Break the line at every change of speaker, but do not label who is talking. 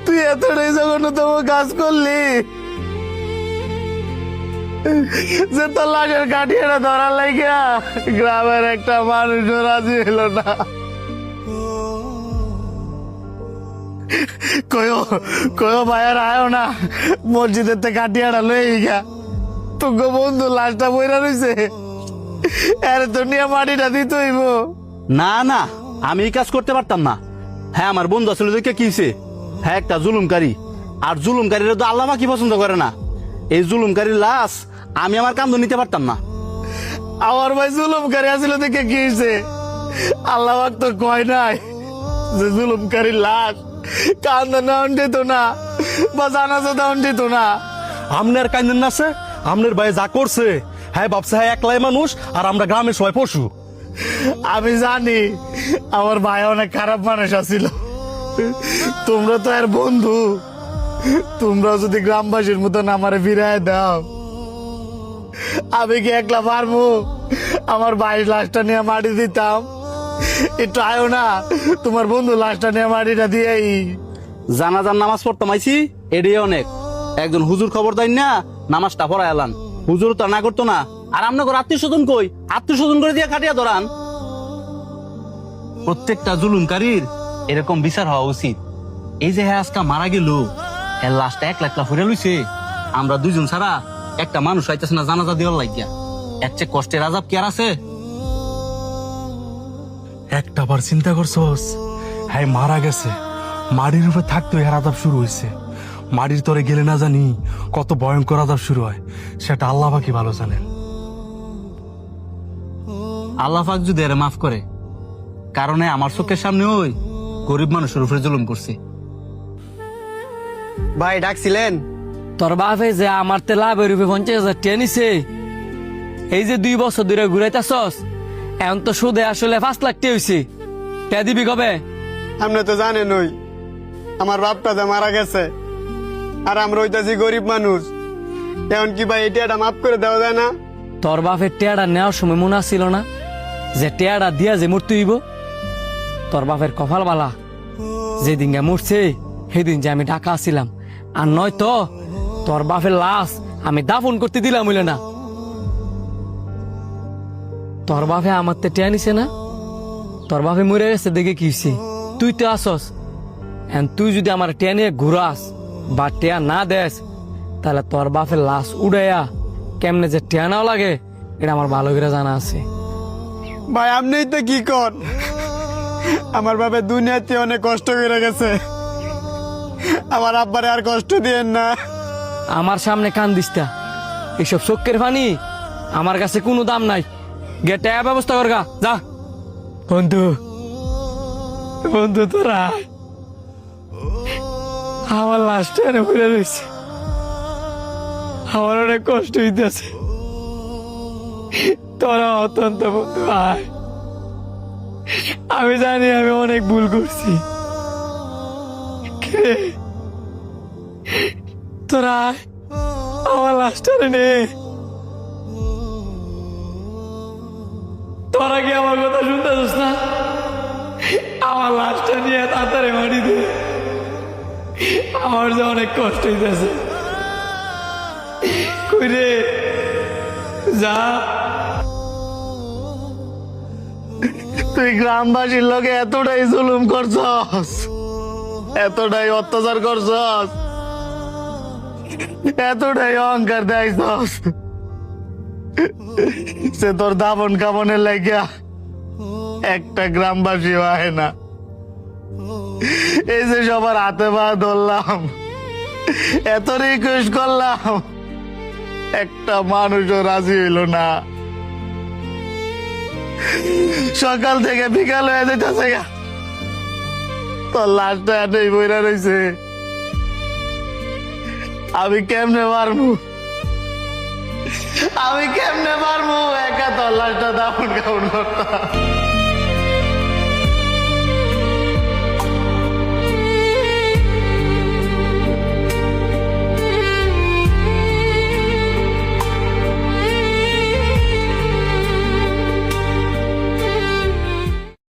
তুই এতটাই জঘন্যতম কাজ করলি যে তোর লাশের কাঠিয়াটা ধরার লাগিয়া গ্রামের একটা মানুষও রাজি হলো না। কয়ো কয়ো ভাইয়ার আয়ো না, মসজিদের থেকে কাঠিয়াটা লয়ে গা, তোকে বন্ধু লাশটা বইরা রয়েছে, আরে তো নিয়ে মাটিটা দিতে হইব।
না না, আমি এই কাজ করতে পারতাম না। হ্যাঁ, আমার বন্ধু আসলে দেখে কিছে, হ্যাঁ একটা জুলুমকারী, আর জুলুমকারীরা তো আল্লাহ কি পছন্দ করে না। এই জুলুমকারীর লাশ আমি আমার কান্দো নিতে পারতাম না।
আমার ভাই জুলুমকারী আসলে দেখে কি হয়েছে, আল্লাহ তো কয় নাই যে জুলুমকারীর লাশ কান্দা নেওয়া দিত না বা জানাজা দেওয়া দিত না।
আমনের কাইন্দেন না আছে, আমনের ভাই যা করছে, হ্যাঁ ভাবছে হ্যাঁ একলাই মানুষ আর আমরা গ্রামের সবাই পশু।
আমি জানি আমার ভাই অনেক খারাপ মানুষ আছিল, তোমরা তো আর বন্ধু, তোমরা যদি গ্রামবাসীর মতন আমারে ফিরায় দাও, আমি কি একলা পারবো আমার ভাইয়ের লাশটা নিয়ে মাটি দিতাম? একটু আয়ো না, তোমার বন্ধু লাশটা নিয়ে মাটিটা দিয়েই।
জানাজার নামাজ পড়তাম আইছি, এটাই অনেক। একজন হুজুর খবর দেন না, নামাজটা পড়াই এলান। হুজুর তো না করতো না। আর আপনার আত্মীয় স্বজন কই? আত্মীয় স্বজন করে দিয়ে খাটিয়া ধরান। প্রত্যেকটা জুলুমকারীর এরকম বিচার হওয়া উচিত। এই যে হ্যাঁ আজকা মারা গেল, এর লাশটা এক লাখ ফুরে লইছে, আমরা দুইজন ছাড়া একটা মানুষ আইতেছে না জানাজা দেওয়ার লাগিয়া। এর চেয়ে কষ্টের আজাব কি আর আছে?
একটা বার চিন্তা করছস, হ্যাঁ মারা গেছে, মাটির উপরে থাকতো এর আদাব শুরু হয়েছে। মাটির তরে গেলে না জানি কত ভয়ঙ্কর আদাব শুরু হয়, সেটা আল্লাহ পাকি ভালো জানেন।
আল্লাহ পাক যদি এর মাফ করে, কারণে আমার চোখের সামনে ওই গরিব মানুষের উপরে জুলুম করছে।
ভাই ডাকছিলেন?
তোর বাপে যে আমার তে লাভের রূপে 50,000 টাকা নিছে, এই যে 2 বছর ধরে ঘুরাইতেছস, এখন তো সুদে আসলে 5 লাখ টাকা হয়েছে। কে দিবি কবে?
আপনি তো জানেন ওই আমার বাপটা যে মারা গেছে, আর আমরা হইতাছি গরিব মানুষ। এখন কি ভাই এটা মাফ করে দেওয়া যায় না?
তোর বাপের টেয়াটা নেওয়ার সময় মনে ছিল না যে টেয়াটা দিয়া যে মরতে হইব? তোর বাপের কপাল বালা, যেদিন গা মরছে সেদিন যে আমি ঢাকা আসছিলাম, আর নয় তো তোর বাপের লাশ আমি দাফন করতে দিলাম হইলে না। তোর বাপে আমার তে টেয়া নিছে না, তোর বাপে মরে গেছে দেখে কি হইছে? তুই তো আসস, তুই যদি আমার টেয়া নিয়ে ঘুরাস বা টেয়া না দেস, তাহলে তোর বাপের লাশ উড়াইয়া কেমনে যে টেয়া নাও লাগে এটা আমার ভালো করে জানা আছে।
ভাই আপনি তো কি কর, আমার বাবা দুনিয়াতে অনেক কষ্ট করে গেছে, আমার আব্বারে আর কষ্ট দিয়েন না।
আমার সামনে কান দিস্তা, এইসব চোখের পানি আমার কাছে কোনো দাম নাই। গে টেয়া ব্যবস্থা কর গা, যা। বন্ধু বন্ধু তোরা আমার লাশটা এনে ভুলে রয়েছে, আমার অনেক কষ্ট হইতেছে। তোরা অত্যন্ত বন্ধু ভাই, আমি জানি আমি অনেক ভুল করছি। কে তোরা আমার লাশটা নে, তোরা কি আমার কথা শুনতেছিস না? আমার লাশটা নিয়ে তাড়াতাড়ি মাটি দে, আমার যে অনেক কষ্ট হইতেছে। কই রে, যা।
তুই গ্রামবাসীর লোকে এতটাই জুলুম করছস, এতটাই অত্যাচার করছস, এতটাই অহংকার দেখাইছস, সে তোর দাবন কামনের লাগিয়া একটা গ্রামবাসী হয় না। এই যে সবার হাতে পা ধরলাম, এত রিকোয়েস্ট করলাম, একটা মানুষও রাজি হইল না। সকাল থেকে বিকাল হয়ে যেতেছে, তোর লাশটা এটাই বইরা রয়েছে। আমি কেমনে পারবো, আমি কেমনে পারবো একা তোর লাশটা দাফন কাফন করতাম?